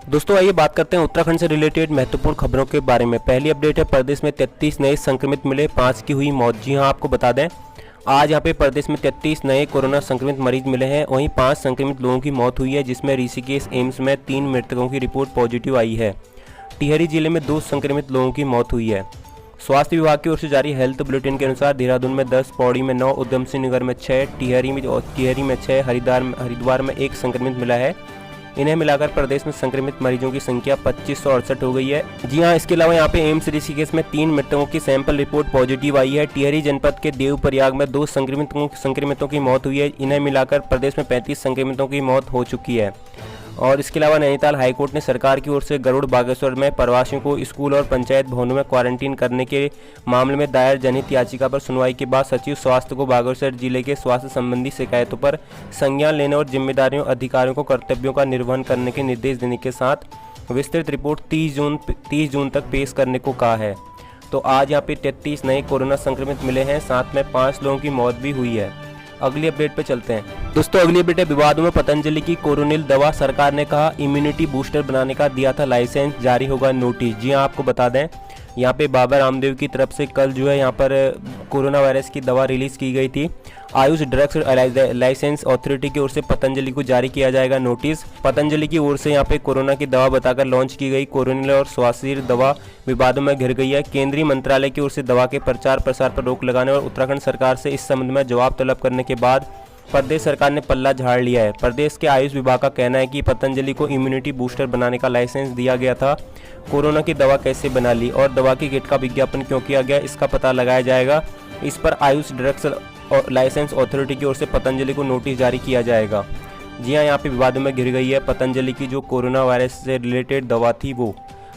दोस्तों आइए बात करते हैं उत्तराखंड से रिलेटेड महत्वपूर्ण खबरों के बारे में। पहली अपडेट है, प्रदेश में 33 नए संक्रमित मिले, 5 की हुई मौत। जी हां, आपको बता दें आज यहां पे प्रदेश में 33 नए कोरोना संक्रमित मरीज मिले हैं। वहीं 5 संक्रमित लोगों की मौत हुई है, जिसमें ऋषिकेश एम्स में 3 मृतकों की रिपोर्ट पॉजिटिव आई है। टिहरी जिले में 2 संक्रमित लोगों की मौत हुई है। स्वास्थ्य विभाग की ओर से जारी हेल्थ बुलेटिन के अनुसार देहरादून में 10, पौड़ी में 9, उधम सिंह नगर में 6, टिहरी में 6, हरिद्वार में 1 संक्रमित मिला है। इन्हें मिलाकर प्रदेश में संक्रमित मरीजों की संख्या 2568 हो गई है। जी हां, इसके अलावा यहां पे एम्स ऋषिकेश में 3 मृतकों की सैंपल रिपोर्ट पॉजिटिव आई है। टिहरी जनपद के देवप्रयाग में 2 संक्रमितों की मौत हुई है। इन्हें मिलाकर प्रदेश में 35 संक्रमितों की मौत हो चुकी है। और इसके अलावा नैनीताल हाईकोर्ट ने सरकार की ओर से गरुड़ बागेश्वर में प्रवासियों को स्कूल और पंचायत भवनों में क्वारंटीन करने के मामले में दायर जनहित याचिका पर सुनवाई के बाद सचिव स्वास्थ्य को बागेश्वर जिले के स्वास्थ्य संबंधी शिकायतों पर संज्ञान लेने और जिम्मेदारियों अधिकारियों को कर्तव्यों का निर्वहन करने के निर्देश देने के साथ विस्तृत रिपोर्ट 30 जून तक पेश करने को कहा है। तो आज यहाँ पे 33 नए कोरोना संक्रमित मिले हैं, साथ में 5 लोगों की मौत भी हुई है। अगली अपडेट पे चलते हैं। दोस्तों अगली अपडेट है, विवादों में पतंजलि की कोरोनिल दवा, सरकार ने कहा इम्यूनिटी बूस्टर बनाने का दिया था लाइसेंस, जारी होगा नोटिस। जी हाँ, आपको बता दें यहाँ पे बाबा रामदेव की तरफ से कल जो है यहाँ पर कोरोना वायरस की दवा रिलीज की गई थी। आयुष ड्रग्स लाइसेंस अथॉरिटी की ओर से पतंजलि को जारी किया जाएगा नोटिस। पतंजलि की ओर से यहाँ पे कोरोना की दवा बताकर लॉन्च की गई कोरोनिल और स्वासिर दवा विवादों में घिर गई है। केंद्रीय मंत्रालय की ओर से दवा के प्रचार प्रसार पर रोक लगाने और उत्तराखंड सरकार से इस संबंध में जवाब तलब करने के बाद प्रदेश सरकार ने पल्ला झाड़ लिया है। प्रदेश के आयुष विभाग का कहना है कि पतंजलि को इम्यूनिटी बूस्टर बनाने का लाइसेंस दिया गया था। कोरोना की दवा कैसे बना ली और दवा की किट का विज्ञापन क्यों किया गया, इसका पता लगाया जाएगा। इस पर आयुष ड्रग्स लाइसेंस अथॉरिटी की ओर से पतंजलि को नोटिस जारी किया जाएगा। जी हाँ, यहाँ पे विवादों में घिर गई है पतंजलि की जो कोरोना वायरस से रिलेटेड दवा थी वो।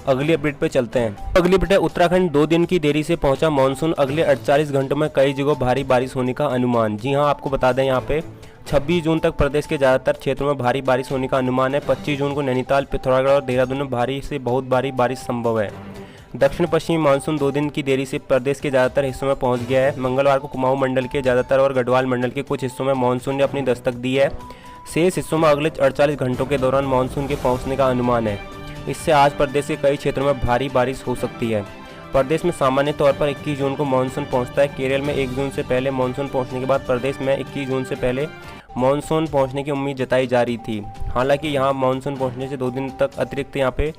अगली अपडेट पे चलते हैं। अगली अपडेट है, उत्तराखंड 2 दिन की देरी से पहुंचा मानसून, अगले 48 घंटों में कई जगहों भारी बारिश होने का अनुमान। जी हां, आपको बता दें यहाँ पे 26 जून तक प्रदेश के ज़्यादातर क्षेत्रों में भारी बारिश होने का अनुमान है। 25 जून को नैनीताल, पिथौरागढ़ और देहरादून में भारी से बहुत भारी बारिश संभव है। दक्षिण पश्चिमी मानसून 2 दिन की देरी से प्रदेश के ज़्यादातर हिस्सों में पहुंच गया है। मंगलवार को कुमाऊं मंडल के ज़्यादातर और गढ़वाल मंडल के कुछ हिस्सों में मानसून ने अपनी दस्तक दी है। शेष हिस्सों में अगले 48 घंटों के दौरान मानसून के पहुँचने का अनुमान है। इससे आज प्रदेश के कई क्षेत्रों में भारी बारिश हो सकती है। प्रदेश में सामान्य तौर पर 21 जून को मानसून पहुंचता है। केरल में 1 जून से पहले मानसून पहुंचने के बाद प्रदेश में 21 जून से पहले मानसून पहुंचने की उम्मीद जताई जा रही थी। हालांकि यहां मानसून पहुंचने से 2 दिन तक अतिरिक्त यहां पे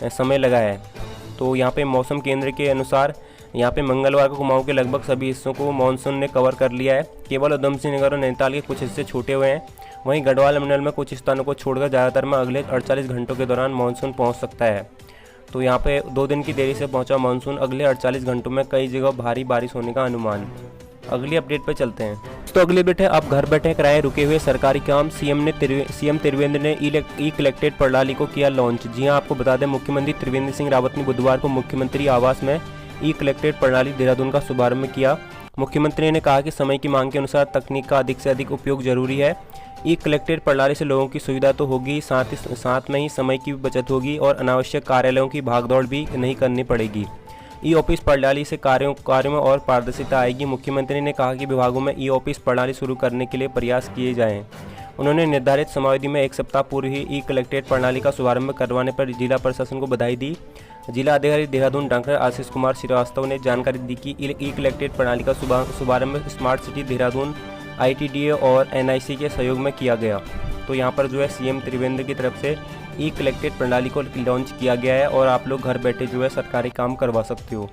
समय लगा है। तो यहां पे मौसम केंद्र के अनुसार यहां पे मंगलवार को कुमाऊं के लगभग सभी हिस्सों को मानसून ने कवर कर लिया है। केवल उधम सिंह नगर और नैनीताल के कुछ हिस्से छूटे हुए हैं। वहीं गढ़वाल मंडल में कुछ स्थानों को छोड़कर ज़्यादातर में अगले 48 घंटों के दौरान मानसून पहुंच सकता है। तो यहाँ पे 2 दिन की देरी से पहुंचा मानसून, अगले 48 घंटों में कई जगह भारी बारिश होने का अनुमान। अगली अपडेट पे चलते हैं। तो अगली अपडेट है, अब घर बैठे कराए रुके हुए सरकारी काम, सीएम त्रिवेंद्र ने ई कलेक्टेड प्रणाली को किया लॉन्च। जी हाँ, आपको बता दें मुख्यमंत्री त्रिवेंद्र सिंह रावत ने बुधवार को मुख्यमंत्री आवास में ई कलेक्टेड प्रणाली देहरादून का शुभारंभ किया। मुख्यमंत्री ने कहा कि समय की मांग के अनुसार तकनीक का अधिक से अधिक उपयोग जरूरी है। ई कलेक्टेड प्रणाली से लोगों की सुविधा तो होगी, साथ में ही समय की भी बचत होगी और अनावश्यक कार्यालयों की भागदौड़ भी नहीं करनी पड़ेगी। ई ऑफिस प्रणाली से कार्यों में और पारदर्शिता आएगी। मुख्यमंत्री ने कहा कि विभागों में ई ऑफिस प्रणाली शुरू करने के लिए प्रयास किए जाएं। उन्होंने निर्धारित समयावधि में 1 सप्ताह पूर्व ही ई कलेक्टेड प्रणाली का शुभारंभ करवाने पर जिला प्रशासन को बधाई दी। जिला अधिकारी देहरादून डॉक्टर आशीष कुमार श्रीवास्तव ने जानकारी दी कि ई कलेक्टेड प्रणाली का शुभारंभ स्मार्ट सिटी देहरादून, ITDA और NIC के सहयोग में किया गया। तो यहाँ पर जो है सीएम त्रिवेंद्र की तरफ से ई कलेक्टेड प्रणाली को लॉन्च किया गया है और आप लोग घर बैठे जो है सरकारी काम करवा सकते हो।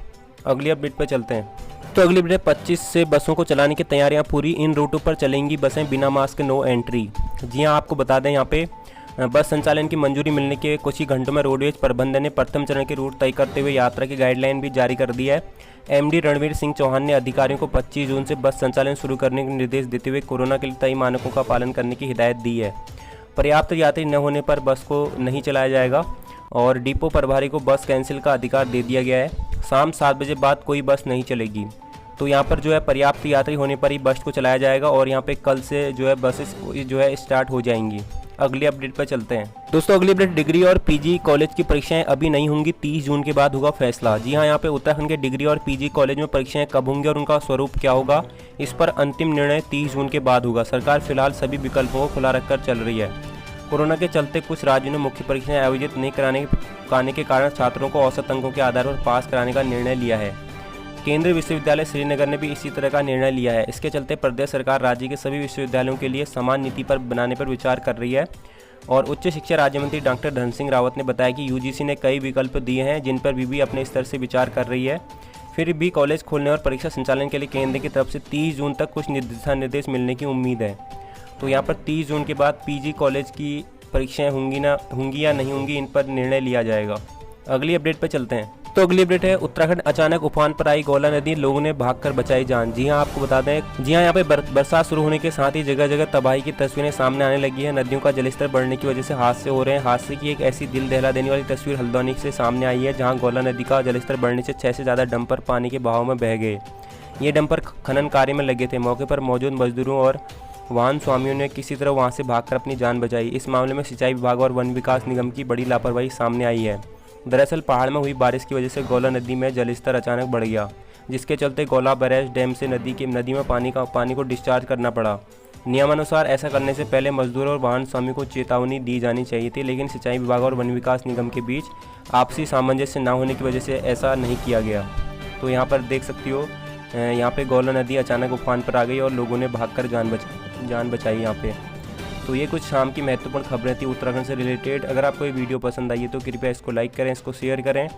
अगली अपडेट पे चलते हैं। तो अगली अपडेट 25 से बसों को चलाने की तैयारियां पूरी, इन रूटों पर चलेंगी बसें बिना मास्क, नो एंट्री। जी हाँ, आपको बता दें यहाँ पे बस संचालन की मंजूरी मिलने के कुछ ही घंटों में रोडवेज प्रबंधन ने प्रथम चरण के रूट तय करते हुए यात्रा की गाइडलाइन भी जारी कर दी है। MD रणवीर सिंह चौहान ने अधिकारियों को 25 जून से बस संचालन शुरू करने के निर्देश देते हुए कोरोना के लिए तय मानकों का पालन करने की हिदायत दी है। पर्याप्त यात्री न होने पर बस को नहीं चलाया जाएगा और डिपो प्रभारी को बस कैंसिल का अधिकार दे दिया गया है। शाम 7 बजे बाद कोई बस नहीं चलेगी। तो यहाँ पर जो है पर्याप्त यात्री होने पर ही बस को चलाया जाएगा और यहाँ पे कल से जो है बसेस जो है स्टार्ट हो जाएंगी। अगली अपडेट पर चलते हैं। दोस्तों अगली अपडेट, डिग्री और पीजी कॉलेज की परीक्षाएं अभी नहीं होंगी, 30 जून के बाद होगा फैसला। जी हां, यहाँ पे उत्तराखंड के डिग्री और पीजी कॉलेज में परीक्षाएं कब होंगी और उनका स्वरूप क्या होगा, इस पर अंतिम निर्णय 30 जून के बाद होगा। सरकार फिलहाल सभी विकल्पों को खुला रखकर चल रही है। कोरोना के चलते कुछ राज्यों ने मुख्य परीक्षाएं आयोजित नहीं कराने के कारण छात्रों को औसत अंकों के आधार पर पास कराने का निर्णय लिया है। केंद्रीय विश्वविद्यालय श्रीनगर ने भी इसी तरह का निर्णय लिया है। इसके चलते प्रदेश सरकार राज्य के सभी विश्वविद्यालयों के लिए समान नीति पर बनाने पर विचार कर रही है। और उच्च शिक्षा राज्य मंत्री डॉक्टर धन सिंह रावत ने बताया कि यूजीसी ने कई विकल्प दिए हैं जिन पर भी अपने स्तर से विचार कर रही है। फिर भी कॉलेज खोलने और परीक्षा संचालन के लिए केंद्र की तरफ से 30 जून तक कुछ दिशा निर्देश मिलने की उम्मीद है। तो यहाँ पर 30 जून के बाद पीजी कॉलेज की परीक्षाएं होंगी या नहीं होंगी, इन पर निर्णय लिया जाएगा। अगली अपडेट पर चलते हैं। तो अगली अपडेट है, उत्तराखंड अचानक उफान पर आई गोला नदी, लोगों ने भागकर बचाई जान। जी हां, आपको बता दें, जी हां, यहाँ पे बरसात शुरू होने के साथ ही जगह जगह तबाही की तस्वीरें सामने आने लगी है। नदियों का जलस्तर बढ़ने की वजह से हादसे हो रहे हैं। हादसे की एक ऐसी दिल दहला देने वाली तस्वीर हल्द्वानी से सामने आई है, जहाँ गोला नदी का जलस्तर बढ़ने से 6 से ज़्यादा डंपर पानी के बहाव में बह गए। ये डंपर खनन कार्य में लगे थे। मौके पर मौजूद मजदूरों और वाहन स्वामियों ने किसी तरह वहाँ से भागकर अपनी जान बचाई। इस मामले में सिंचाई विभाग और वन विकास निगम की बड़ी लापरवाही सामने आई है। दरअसल पहाड़ में हुई बारिश की वजह से गोला नदी में जलस्तर अचानक बढ़ गया, जिसके चलते गोला बैरेज डैम से नदी में पानी को डिस्चार्ज करना पड़ा। नियमानुसार ऐसा करने से पहले मजदूर और वाहन स्वामी को चेतावनी दी जानी चाहिए थी, लेकिन सिंचाई विभाग और वन विकास निगम के बीच आपसी सामंजस्य न होने की वजह से ऐसा नहीं किया गया। तो यहाँ पर देख सकती हो, यहाँ पे गोला नदी अचानक उफान पर आ गई और लोगों ने भागकर जान बचाई यहाँ पे। तो ये कुछ शाम की महत्वपूर्ण खबरें थी उत्तराखंड से रिलेटेड। अगर आपको ये वीडियो पसंद आई है तो कृपया इसको लाइक करें, इसको शेयर करें।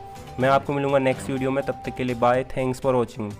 मैं आपको मिलूंगा नेक्स्ट वीडियो में, तब तक के लिए बाय। Thanks for watching.